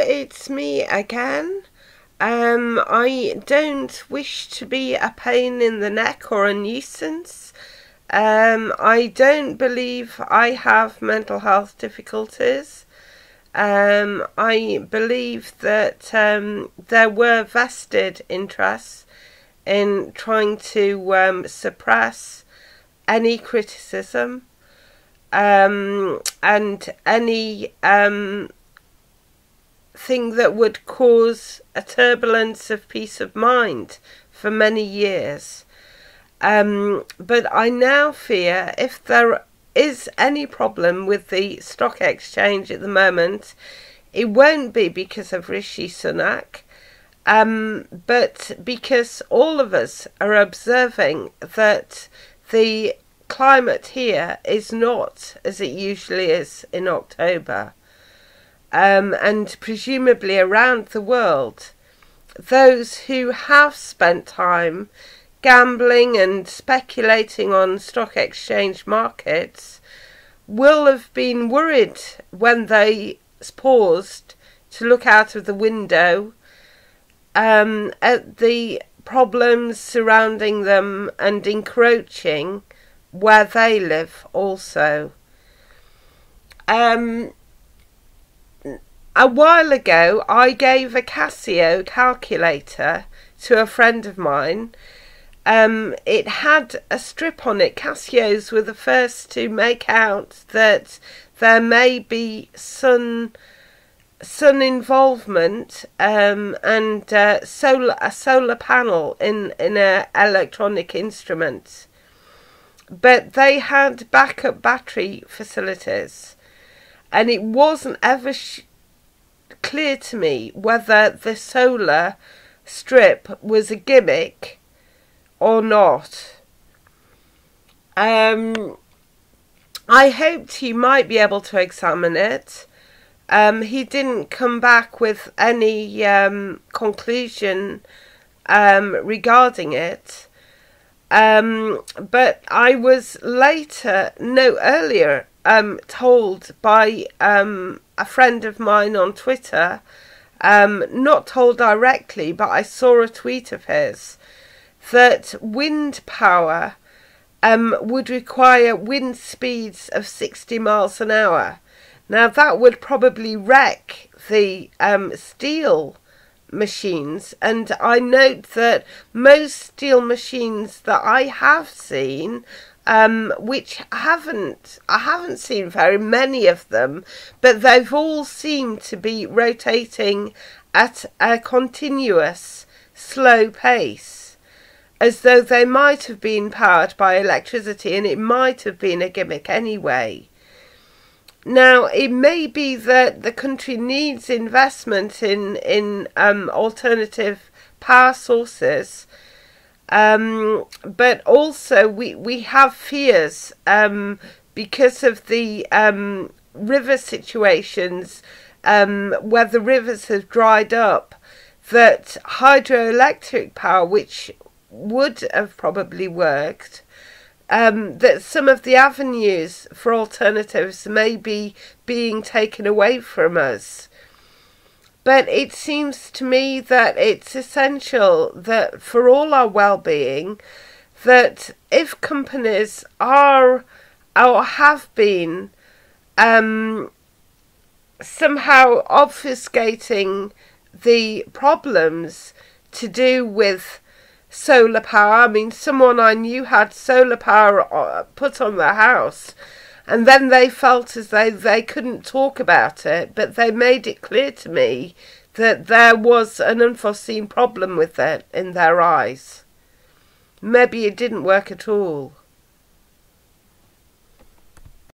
it's me again. I don't wish to be a pain in the neck or a nuisance. I don't believe I have mental health difficulties. I believe that there were vested interests in trying to suppress any criticism and any thing that would cause a turbulence of peace of mind for many years. But I now fear if there is any problem with the stock exchange at the moment, it won't be because of Rishi Sunak, but because all of us are observing that the climate here is not as it usually is in October. And presumably around the world, those who have spent time gambling and speculating on stock exchange markets will have been worried when they paused to look out of the window at the problems surrounding them and encroaching where they live also. A while ago I gave a Casio calculator to a friend of mine. It had a strip on it. Casios were the first to make out that there may be sun involvement and a solar panel in an electronic instrument. But they had backup battery facilities, and it wasn't ever clear to me whether the solar strip was a gimmick or not. I hoped he might be able to examine it. He didn't come back with any conclusion regarding it. But I was earlier told by a friend of mine on Twitter, not told directly, but I saw a tweet of his, that wind power would require wind speeds of 60 miles an hour. Now that would probably wreck the steel machines, and I note that most steel machines that I have seen, which I haven't seen very many of them, but they've all seemed to be rotating at a continuous slow pace, as though they might have been powered by electricity, and it might have been a gimmick anyway. Now, it may be that the country needs investment in alternative power sources, but also we have fears because of the river situations where the rivers have dried up, that hydroelectric power, which would have probably worked, that some of the avenues for alternatives may be being taken away from us. But it seems to me that it's essential that for all our well-being, that if companies are or have been somehow obfuscating the problems to do with solar power. I mean, someone I knew had solar power put on their house, and then they felt as though they couldn't talk about it, but they made it clear to me that there was an unforeseen problem with it in their eyes. Maybe it didn't work at all.